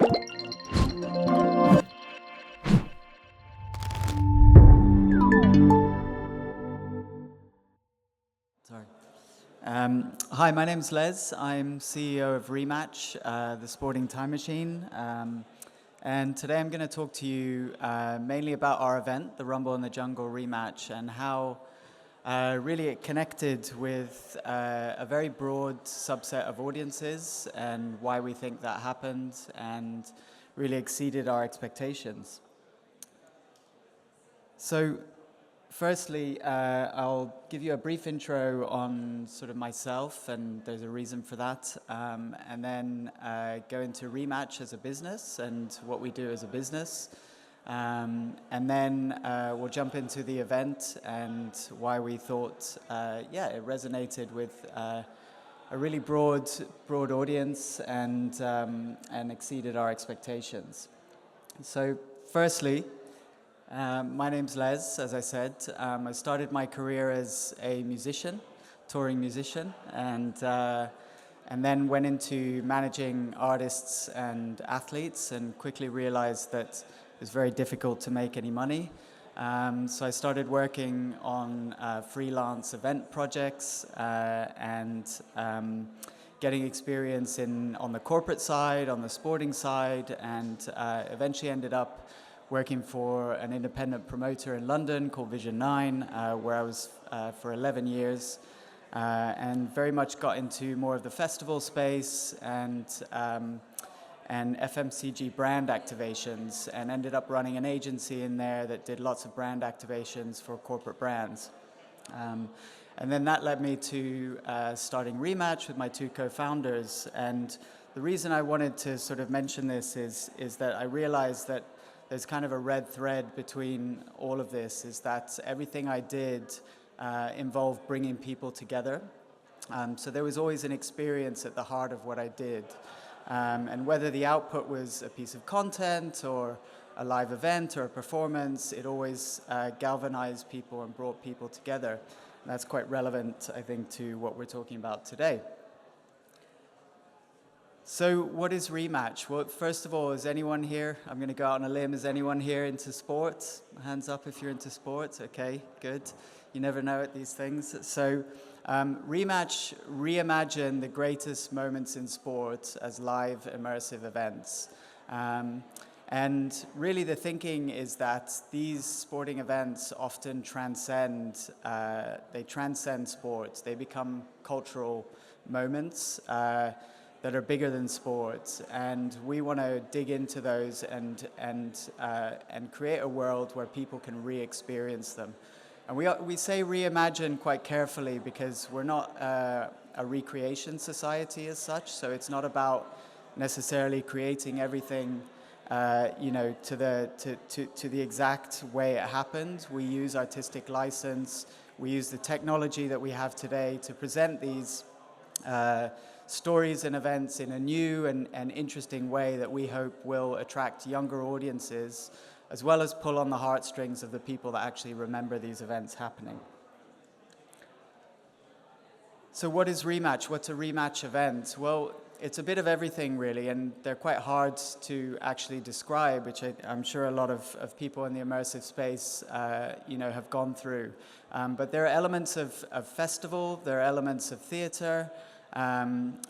Sorry. Hi, my name's Les. I'm CEO of Rematch, the sporting time machine. And today I'm going to talk to you mainly about our event, the Rumble in the Jungle Rematch, and how really it connected with a very broad subset of audiences and why we think that happened and really exceeded our expectations. So firstly, I'll give you a brief intro on sort of myself, and there's a reason for that, and then go into Rematch as a business and what we do as a business. And then we'll jump into the event and why we thought, it resonated with a really broad audience and exceeded our expectations. So firstly, my name's Les, as I said. I started my career as a musician, touring musician, and then went into managing artists and athletes and quickly realized that it was very difficult to make any money. So I started working on freelance event projects and getting experience on the corporate side, on the sporting side, and eventually ended up working for an independent promoter in London called Vision 9, where I was for 11 years, and very much got into more of the festival space and FMCG brand activations, and ended up running an agency in there that did lots of brand activations for corporate brands. And then that led me to starting Rematch with my two co-founders. And the reason I wanted to sort of mention this is that I realized that there's kind of a red thread between all of this, is that everything I did involved bringing people together. So there was always an experience at the heart of what I did. And whether the output was a piece of content or a live event or a performance, it always galvanized people and brought people together. And that's quite relevant, I think, to what we're talking about today. So what is Rematch? Well, first of all, is anyone here, I'm going to go out on a limb, is anyone here into sports? Hands up if you're into sports. Okay, good. You never know at these things. So Rematch reimagine the greatest moments in sport as live immersive events. And really the thinking is that these sporting events often transcend sports. They become cultural moments that are bigger than sports, and we want to dig into those and create a world where people can re-experience them. And we say reimagine quite carefully because we're not a recreation society as such, so it's not about necessarily creating everything to the exact way it happened. We use artistic license, we use the technology that we have today to present these stories and events in a new and interesting way that we hope will attract younger audiences, as well as pull on the heartstrings of the people that actually remember these events happening. So what is Rematch? What's a Rematch event? Well, it's a bit of everything, really, and they're quite hard to actually describe, which I'm sure a lot of people in the immersive space have gone through. But there are elements of festival, there are elements of theater.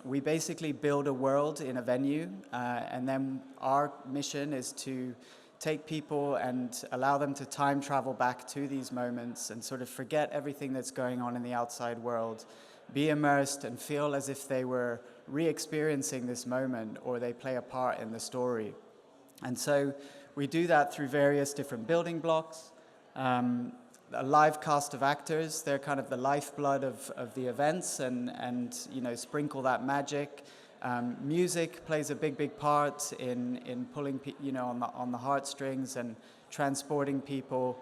We basically build a world in a venue, and then our mission is to take people and allow them to time travel back to these moments and sort of forget everything that's going on in the outside world, be immersed and feel as if they were re-experiencing this moment or they play a part in the story. And so we do that through various different building blocks. A live cast of actors, they're kind of the lifeblood of the events and sprinkle that magic. Music plays a big part in pulling on the heartstrings and transporting people.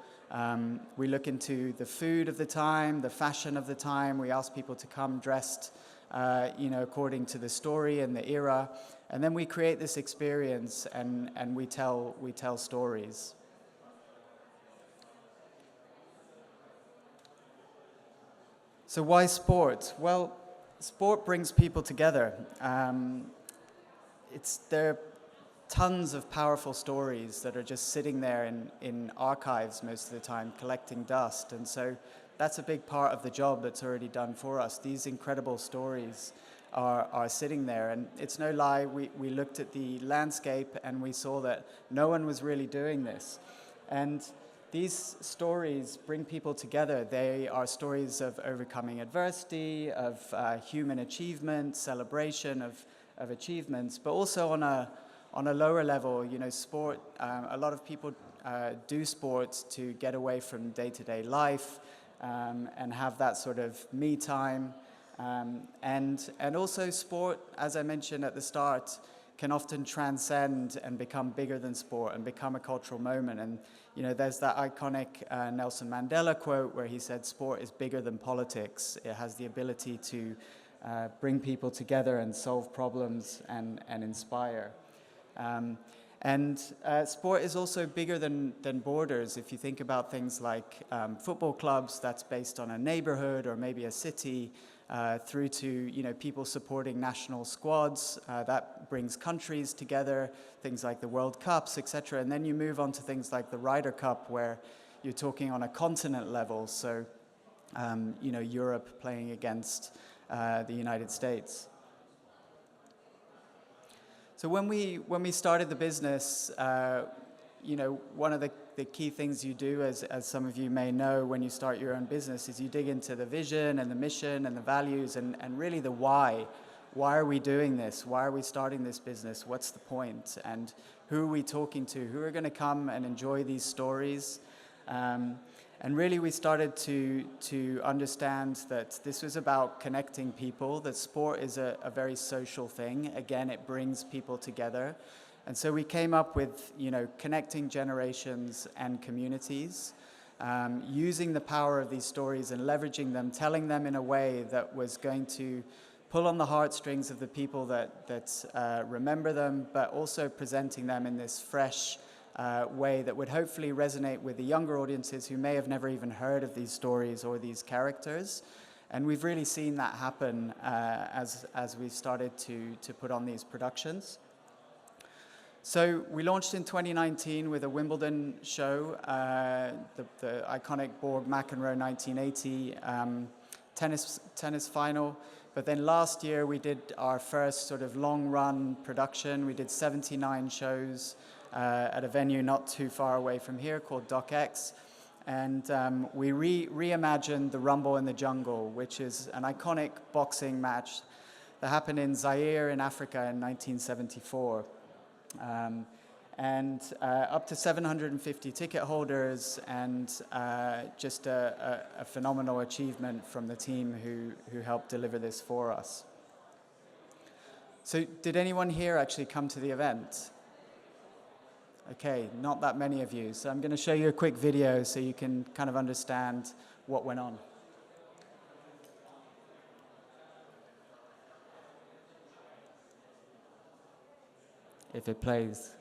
We look into the food of the time, the fashion of the time. We ask people to come dressed according to the story and the era, and then we create this experience and we tell stories. So why sport? Well, sport brings people together. tons of powerful stories that are just sitting there in archives most of the time, collecting dust. And so that's a big part of the job that's already done for us. These incredible stories are sitting there. And it's no lie, we looked at the landscape and we saw that no one was really doing this. And these stories bring people together. They are stories of overcoming adversity, of human achievement, celebration of achievements, but also on a lower level, you know, sport. A lot of people do sports to get away from day-to-day life and have that sort of me time. And also sport, as I mentioned at the start, can often transcend and become bigger than sport and become a cultural moment. And, you know, there's that iconic Nelson Mandela quote where he said, "Sport is bigger than politics. It has the ability to bring people together and solve problems and inspire." Sport is also bigger than borders. If you think about things like football clubs, that's based on a neighborhood or maybe a city, through to, you know, people supporting national squads. That brings countries together, things like the World Cups, etc. And then you move on to things like the Ryder Cup, where you're talking on a continent level. So, you know, Europe playing against the United States. So when we started the business, you know, one of the key things you do, as some of you may know, when you start your own business, is you dig into the vision and the mission and the values and really the why. Why are we doing this? Why are we starting this business? What's the point? And who are we talking to? Who are going to come and enjoy these stories? And really we started to understand that this was about connecting people, that sport is a very social thing. Again, it brings people together. And so we came up with, you know, connecting generations and communities, using the power of these stories and leveraging them, telling them in a way that was going to pull on the heartstrings of the people that remember them, but also presenting them in this fresh way that would hopefully resonate with the younger audiences who may have never even heard of these stories or these characters. And we've really seen that happen as we've started to put on these productions. So we launched in 2019 with a Wimbledon show, the iconic Borg McEnroe 1980 tennis final. But then last year we did our first sort of long-run production. We did 79 shows at a venue not too far away from here called Doc X. And we reimagined the Rumble in the Jungle, which is an iconic boxing match that happened in Zaire in Africa in 1974. Up to 750 ticket holders, and just a phenomenal achievement from the team who helped deliver this for us. So did anyone here actually come to the event? Okay, not that many of you. So I'm going to show you a quick video so you can kind of understand what went on. If it plays.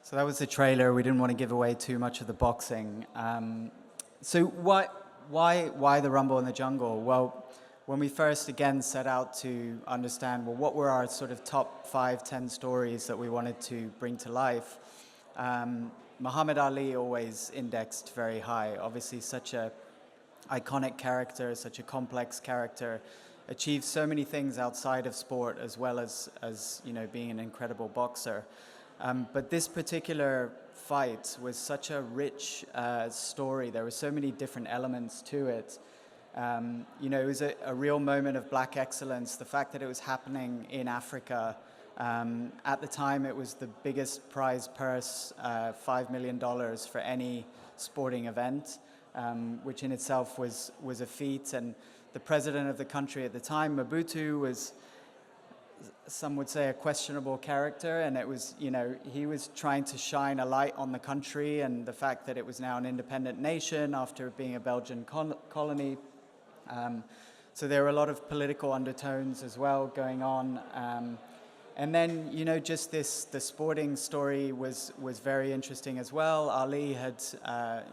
So that was the trailer. We didn't want to give away too much of the boxing. So why the Rumble in the Jungle? Well, when we first again set out to understand, well, what were our sort of top 5, 10 stories that we wanted to bring to life, Muhammad Ali always indexed very high. Obviously such a iconic character, such a complex character, achieved so many things outside of sport as well as you know, being an incredible boxer. But this particular fight was such a rich story. There were so many different elements to it. You know, it was a real moment of black excellence. The fact that it was happening in Africa, at the time it was the biggest prize purse, $5 million for any sporting event, which in itself was a feat. And the president of the country at the time, Mobutu, was, some would say, a questionable character, and it was, you know, he was trying to shine a light on the country and the fact that it was now an independent nation after being a Belgian colony. So there were a lot of political undertones as well going on. And then, you know, just the sporting story was very interesting as well. Ali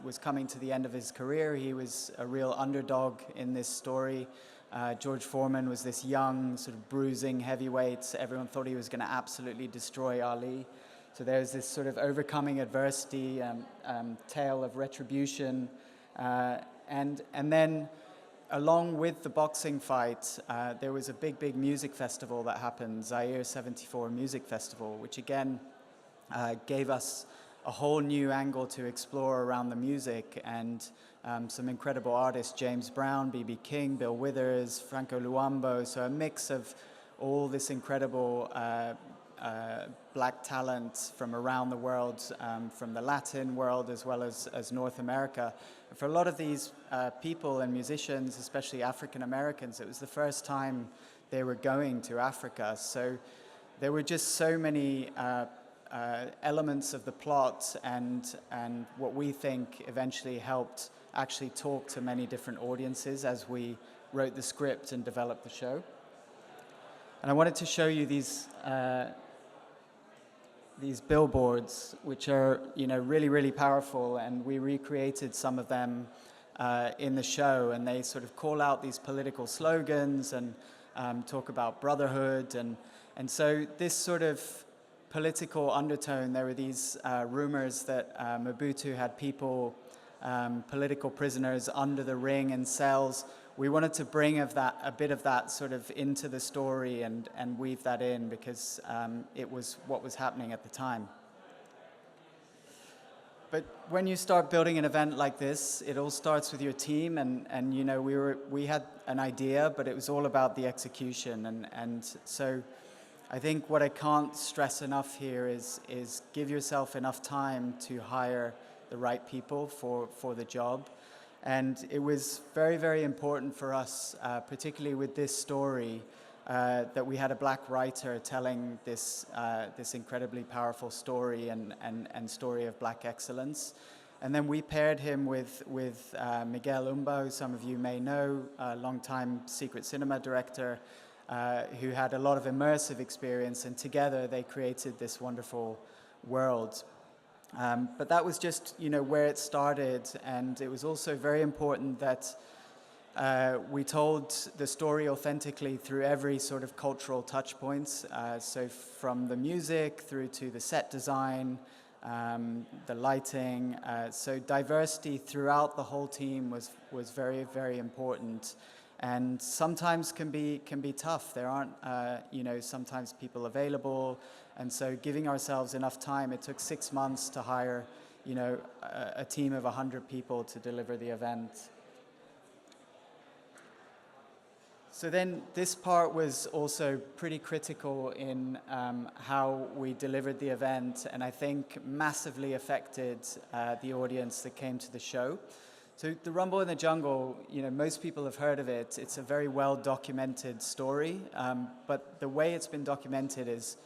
was coming to the end of his career. He was a real underdog in this story. George Foreman was this young, sort of bruising heavyweight. Everyone thought he was going to absolutely destroy Ali. So there's this sort of overcoming adversity, tale of retribution. And then, along with the boxing fight, there was a big music festival that happened, Zaire 74 Music Festival, which again gave us a whole new angle to explore around the music, and some incredible artists, James Brown, B.B. King, Bill Withers, Franco Luambo, so a mix of all this incredible black talent from around the world, from the Latin world as well as North America. And for a lot of these people and musicians, especially African Americans, it was the first time they were going to Africa. So there were just so many elements of the plot and what we think eventually helped actually talk to many different audiences as we wrote the script and developed the show. And I wanted to show you these billboards, which are, you know, really powerful, and we recreated some of them in the show, and they sort of call out these political slogans and talk about brotherhood, and so this sort of political undertone. There were these rumors that Mobutu had people, political prisoners, under the ring in cells. We wanted to bring a bit of that sort of into the story and weave that in, because it was what was happening at the time. But when you start building an event like this, it all starts with your team, and you know, we had an idea, but it was all about the execution, and so I think what I can't stress enough here is give yourself enough time to hire the right people for the job. And it was very important for us, particularly with this story, that we had a black writer telling this incredibly powerful story and story of black excellence. And then we paired him with Miguel Umba, who some of you may know, a longtime secret cinema director, who had a lot of immersive experience, and together they created this wonderful world. But that was just, you know, where it started, and it was also very important that we told the story authentically through every sort of cultural touch points. So from the music through to the set design, the lighting. So diversity throughout the whole team was very important. And sometimes can be tough. There aren't, you know, sometimes people available, and so giving ourselves enough time. It took 6 months to hire, you know, a team of 100 people to deliver the event. So then this part was also pretty critical in how we delivered the event, and I think massively affected the audience that came to the show. So the Rumble in the Jungle, you know, most people have heard of it. It's a very well-documented story, but the way it's been documented is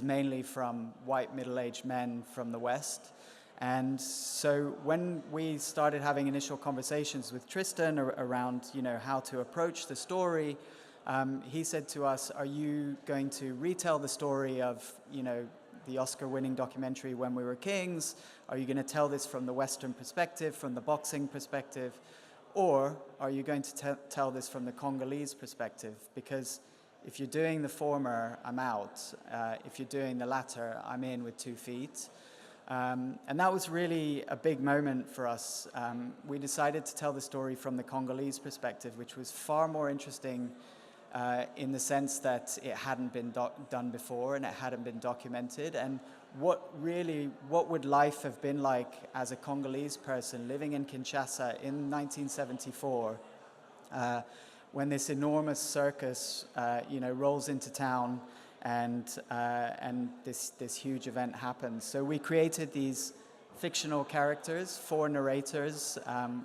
mainly from white middle-aged men from the West. And so when we started having initial conversations with Tristan around, you know, how to approach the story, he said to us, are you going to retell the story of, you know, the Oscar-winning documentary When We Were Kings? Are you going to tell this from the Western perspective, from the boxing perspective? Or are you going to tell this from the Congolese perspective? Because if you're doing the former, I'm out. If you're doing the latter, I'm in with 2 feet. And that was really a big moment for us. We decided to tell the story from the Congolese perspective, which was far more interesting in the sense that it hadn't been done before and it hadn't been documented. And what would life have been like as a Congolese person living in Kinshasa in 1974, when this enormous circus, rolls into town, and this huge event happens. So we created these fictional characters, 4 narrators.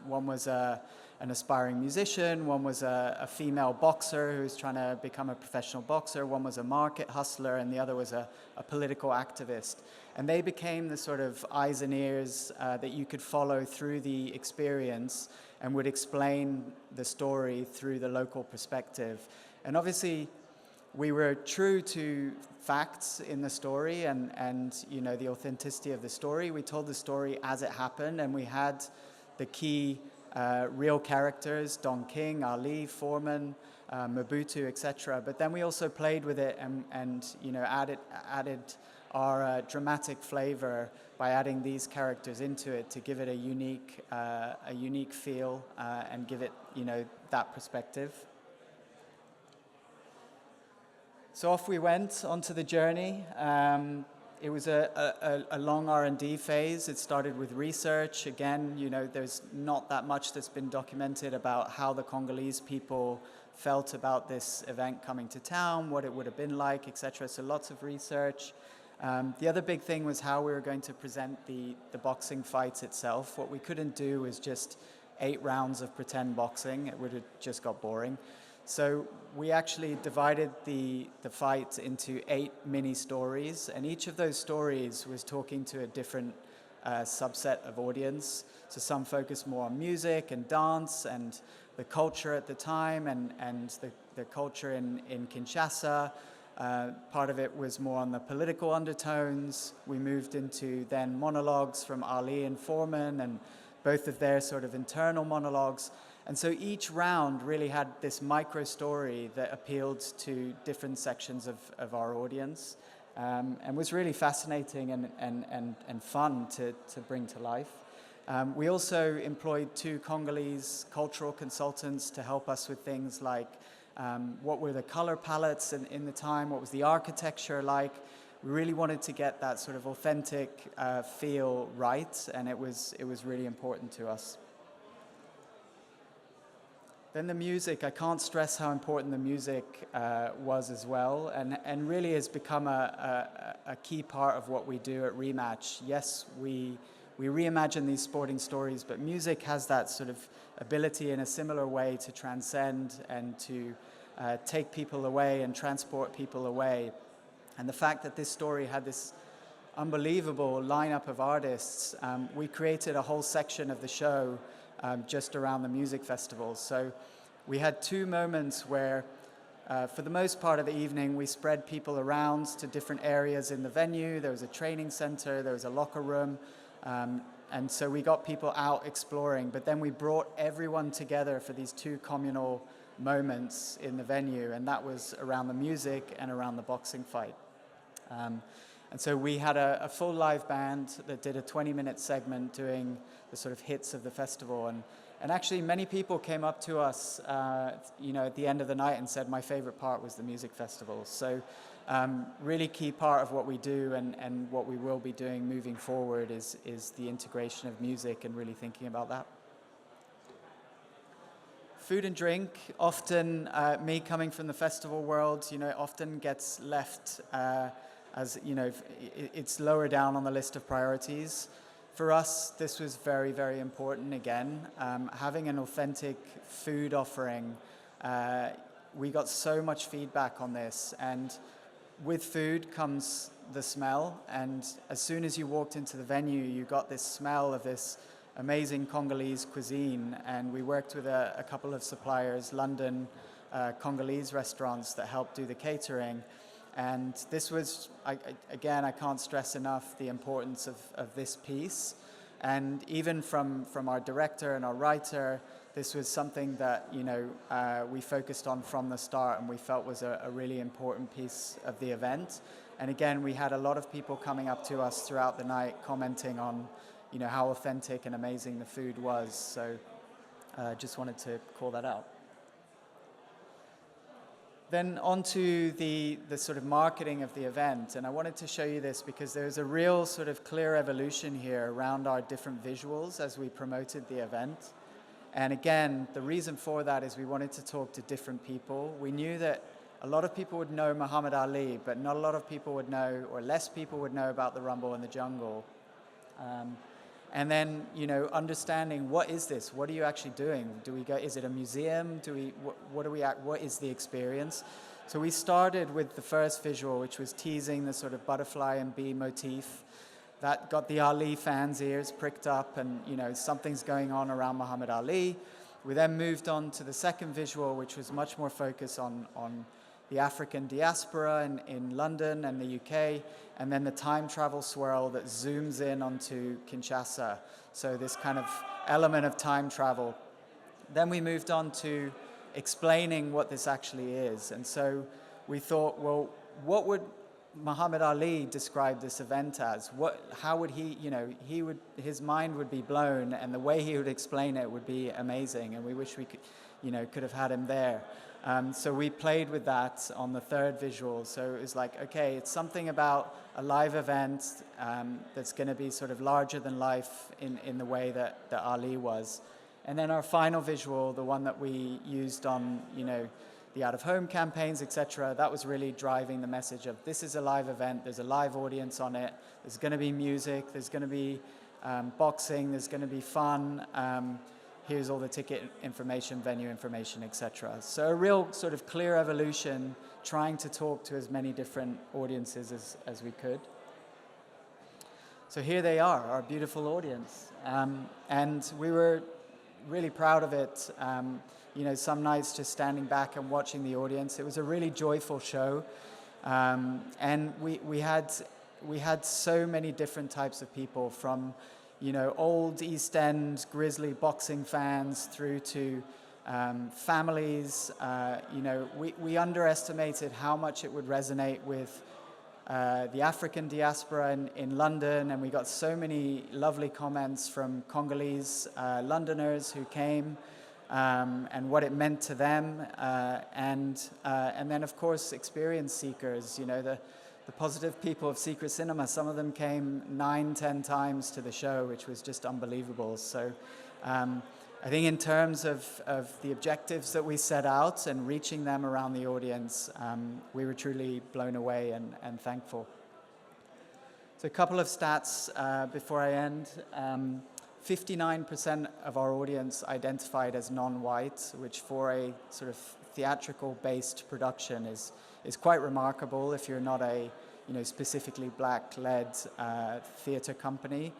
One was an aspiring musician, one was a female boxer who was trying to become a professional boxer, one was a market hustler, and the other was a political activist. And they became the sort of eyes and ears that you could follow through the experience and would explain the story through the local perspective. And obviously, we were true to facts in the story and the authenticity of the story. We told the story as it happened, and we had the key real characters, Don King, Ali, Foreman, Mobutu, etc. But then we also played with it and added our dramatic flavor by adding these characters into it to give it a unique feel and give it that perspective. So off we went onto the journey. It was a long R&D phase. It started with research. Again, there's not that much that's been documented about how the Congolese people felt about this event coming to town, what it would have been like, etc. So lots of research. The other big thing was how we were going to present the boxing fight itself. What we couldn't do was just 8 rounds of pretend boxing. It would have just got boring. So we actually divided the fight into 8 mini stories, and each of those stories was talking to a different subset of audience. So some focused more on music and dance and the culture at the time and the culture in Kinshasa. Part of it was more on the political undertones. We moved into then monologues from Ali and Foreman and both of their sort of internal monologues. And so each round really had this micro story that appealed to different sections of our audience and was really fascinating and fun to bring to life. We also employed 2 Congolese cultural consultants to help us with things like what were the color palettes in the time, what was the architecture like. We really wanted to get that sort of authentic feel right, and it was really important to us. Then the music, I can't stress how important the music was as well, and really has become a key part of what we do at Rematch. Yes, we reimagine these sporting stories, but music has that sort of ability in a similar way to transcend and to take people away and transport people away. And the fact that this story had this unbelievable lineup of artists, we created a whole section of the show just around the music festival. So we had 2 moments where, for the most part of the evening, we spread people around to different areas in the venue. There was a training center, there was a locker room, and so we got people out exploring. But then we brought everyone together for these 2 communal moments in the venue, and that was around the music and around the boxing fight. And so we had a full live band that did a 20-minute segment doing the sort of hits of the festival. And actually many people came up to us, at the end of the night and said, my favorite part was the music festival. So really key part of what we do and what we will be doing moving forward is the integration of music and really thinking about that. Food and drink, often me coming from the festival world, often gets left as, it's lower down on the list of priorities. For us, this was very, very important again. Having an authentic food offering, we got so much feedback on this. And with food comes the smell. And as soon as you walked into the venue, you got this smell of this amazing Congolese cuisine. And we worked with a couple of suppliers, London Congolese restaurants that helped do the catering. And this was, again, I can't stress enough the importance of this piece. And even from our director and our writer, this was something that, we focused on from the start and we felt was a really important piece of the event. And again, we had a lot of people coming up to us throughout the night commenting on, how authentic and amazing the food was. So just wanted to call that out. then on to the sort of marketing of the event. And I wanted to show you this because there's a real sort of clear evolution here around our different visuals as we promoted the event. And again, the reason for that is we wanted to talk to different people. We knew that a lot of people would know Muhammad Ali, but not a lot of people would know, or less people would know about the Rumble in the Jungle. And then, you know, understanding what is this? What are you actually doing? Do we go? Is it a museum? What is the experience? So we started with the first visual, which was teasing the sort of butterfly and bee motif. That got the Ali fans' ears pricked up, and you know something's going on around Muhammad Ali. We then moved on to the second visual, which was much more focused on the African diaspora in London and the UK, and then the time travel swirl that zooms in onto Kinshasa. So this kind of element of time travel. Then we moved on to explaining what this actually is. And so we thought, well, what would Muhammad Ali describe this event as? How would he, you know, his mind would be blown, and the way he would explain it would be amazing. And we wish we could, you know, could have had him there. So we played with that on the third visual. So it was like, okay, it's something about a live event that's going to be sort of larger than life in the way that Ali was. And then our final visual, the one that we used on, you know, the out-of-home campaigns, etc., that was really driving the message of this is a live event, there's a live audience on it, there's going to be music, there's going to be boxing, there's going to be fun, here's all the ticket information, venue information, etc. So a real sort of clear evolution, trying to talk to as many different audiences as we could. So here they are, our beautiful audience. And we were really proud of it. You know, some nights just standing back and watching the audience. It was a really joyful show. And we had so many different types of people, from you know, old East End grizzly boxing fans through to families. You know, we underestimated how much it would resonate with the African diaspora in London, and we got so many lovely comments from Congolese Londoners who came, and what it meant to them, and then of course experience seekers. You know, the positive people of Secret Cinema, some of them came 9-10 times to the show, which was just unbelievable. So I think in terms of the objectives that we set out and reaching them around the audience, we were truly blown away and thankful. So a couple of stats before I end. 59% of our audience identified as non-white, which for a sort of theatrical-based production is quite remarkable if you're not a specifically black-led theater company.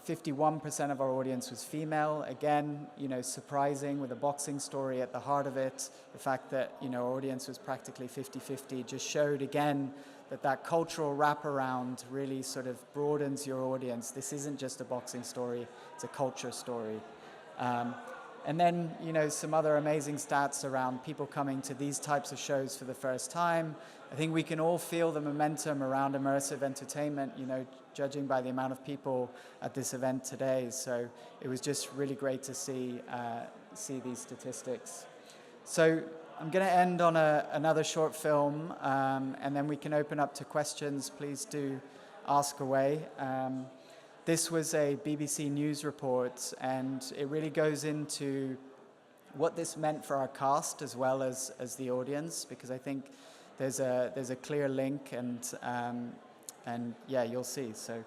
51% of our audience was female. Again, surprising, with a boxing story at the heart of it. The fact that our audience was practically 50-50 just showed again that cultural wraparound really sort of broadens your audience. This isn't just a boxing story; it's a culture story. And then, some other amazing stats around people coming to these types of shows for the first time. I think we can all feel the momentum around immersive entertainment, judging by the amount of people at this event today. So it was just really great to see these statistics. So I'm going to end on another short film, and then we can open up to questions. Please do ask away. This was a BBC News report, and it really goes into what this meant for our cast as well as the audience, because I think there's a clear link, and yeah, you'll see. So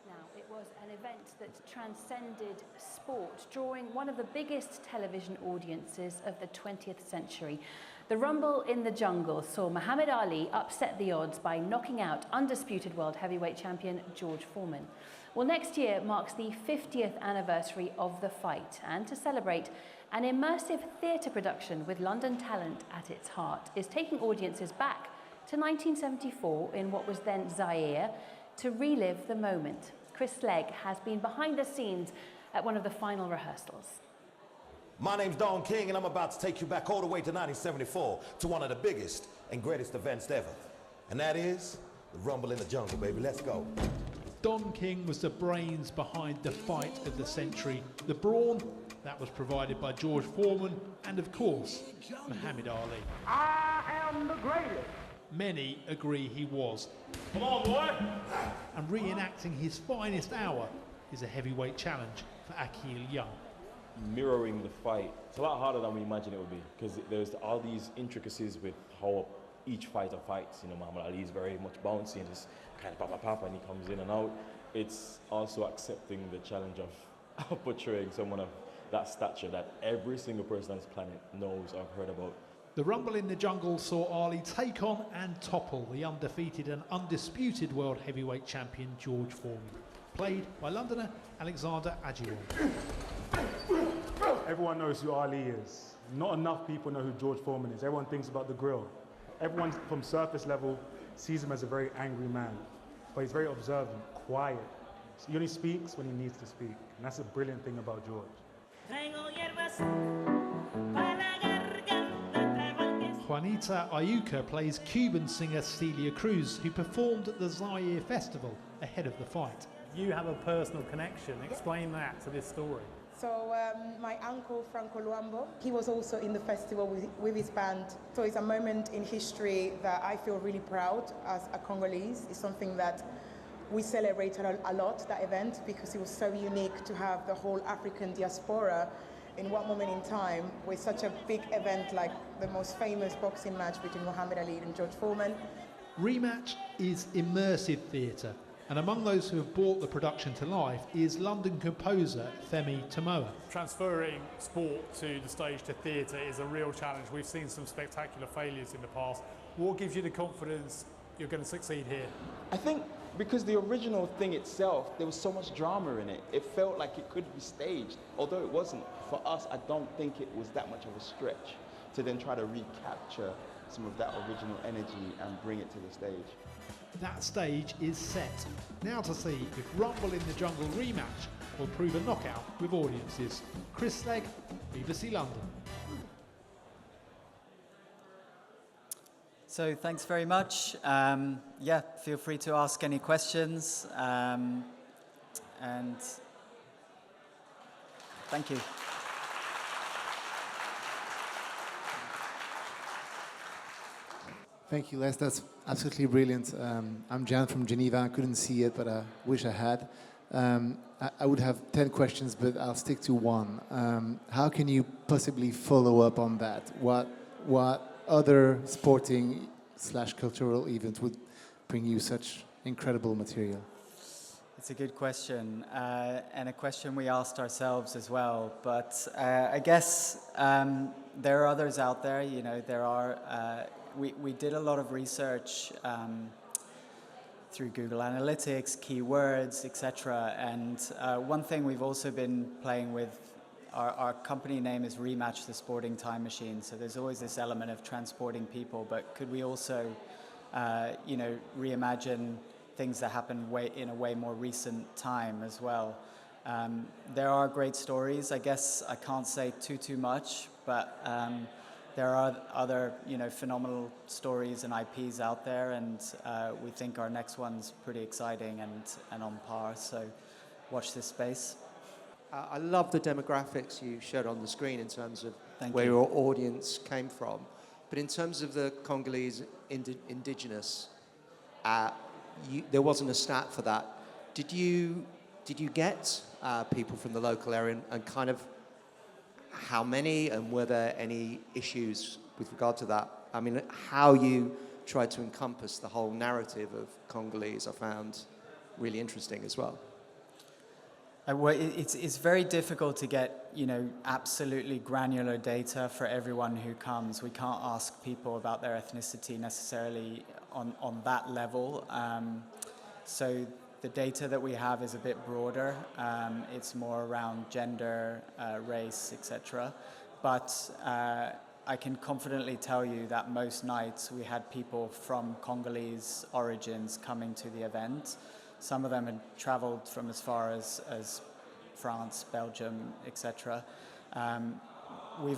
now, it was an event that transcended sport, drawing one of the biggest television audiences of the 20th century. The Rumble in the Jungle saw Muhammad Ali upset the odds by knocking out undisputed world heavyweight champion George Foreman. Well, next year marks the 50th anniversary of the fight, and to celebrate, an immersive theatre production with London talent at its heart is taking audiences back to 1974 in what was then Zaire to relive the moment. Chris Legg has been behind the scenes at one of the final rehearsals. My name's Don King, and I'm about to take you back all the way to 1974 to one of the biggest and greatest events ever. And that is the Rumble in the Jungle, baby. Let's go. Don King was the brains behind the fight of the century. The brawn, That was provided by George Foreman and, of course, Muhammad Ali. I am the greatest. Many agree he was. Come on, boy. And reenacting his finest hour is a heavyweight challenge for Akil Young. Mirroring the fight, it's a lot harder than we imagine it would be, because there's all these intricacies with how each fighter fights. You know, Muhammad Ali is very much bouncy and just kind of pop, and he comes in and out. It's also accepting the challenge of portraying someone of that stature that every single person on this planet knows or heard about. The Rumble in the Jungle saw Ali take on and topple the undefeated and undisputed world heavyweight champion George Foreman, played by Londoner Alexander Ajiwan. Everyone knows who Ali is. Not enough people know who George Foreman is. Everyone thinks about the grill. Everyone from surface level sees him as a very angry man, but he's very observant, quiet. So he only speaks when he needs to speak, and that's a brilliant thing about George. Juanita Ayuca plays Cuban singer Celia Cruz, who performed at the Zaire festival ahead of the fight. You have a personal connection. Explain that to this story. So my uncle, Franco Luambo, he was also in the festival with his band. So it's a moment in history that I feel really proud as a Congolese. It's something that we celebrated a lot, that event, because it was so unique to have the whole African diaspora in one moment in time with such a big event like the most famous boxing match between Muhammad Ali and George Foreman. Rematch is immersive theatre, and among those who have brought the production to life is London composer Femi Tomoa. Transferring sport to the stage to theatre is a real challenge. We've seen some spectacular failures in the past. What gives you the confidence you're going to succeed here? I think because the original thing itself, there was so much drama in it. It felt like it could be staged, although it wasn't. For us, I don't think it was that much of a stretch to then try to recapture some of that original energy and bring it to the stage. That stage is set. Now to see if Rumble in the Jungle Rematch will prove a knockout with audiences. Chris Legg, BBC London. So thanks very much. Yeah, feel free to ask any questions. And thank you. Thank you, Les. That's absolutely brilliant. I'm Jan from Geneva. I couldn't see it, but I wish I had. I would have 10 questions, but I'll stick to one. How can you possibly follow up on that? What other sporting / cultural event would bring you such incredible material? It's a good question, and a question we asked ourselves as well. But I guess there are others out there. You know, there are. We did a lot of research through Google Analytics, keywords, etc. And one thing we've also been playing with. Our company name is Rematch, the Sporting Time Machine. So there's always this element of transporting people, but could we also, reimagine things that happen in a way more recent time as well? There are great stories. I guess I can't say too much, but there are other, phenomenal stories and IPs out there, and we think our next one's pretty exciting and on par. So watch this space. I love the demographics you showed on the screen in terms of where you. your audience came from. But in terms of the Congolese indigenous, there wasn't a stat for that. Did you get people from the local area, and kind of how many, and were there any issues with regard to that? I mean, how you tried to encompass the whole narrative of Congolese, I found really interesting as well. Well, it's very difficult to get, absolutely granular data for everyone who comes. We can't ask people about their ethnicity necessarily on that level. So the data that we have is a bit broader. It's more around gender, race, etc. But I can confidently tell you that most nights we had people from Congolese origins coming to the event. Some of them had traveled from as far as France, Belgium, etc. We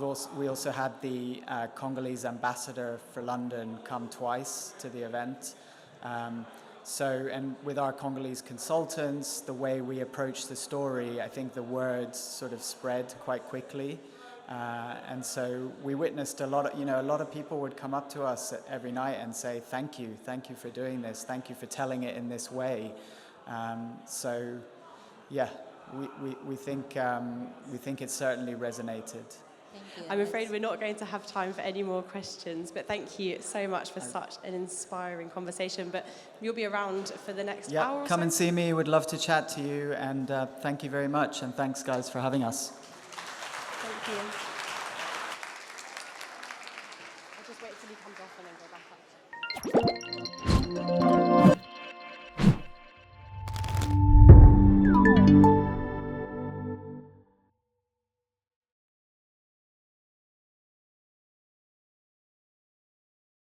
also had the Congolese ambassador for London come twice to the event. So, and with our Congolese consultants, the way we approach the story, I think the words sort of spread quite quickly. And so we witnessed a lot of people would come up to us every night and say, thank you for doing this, thank you for telling it in this way. So, yeah, we think it certainly resonated. I'm afraid we're not going to have time for any more questions, but thank you so much for such an inspiring conversation. But you'll be around for the next hour or come so? and see me. Would love to chat to you, and thank you very much. And thanks, guys, for having us. Thank you. I'll just wait till he comes off and then go back up.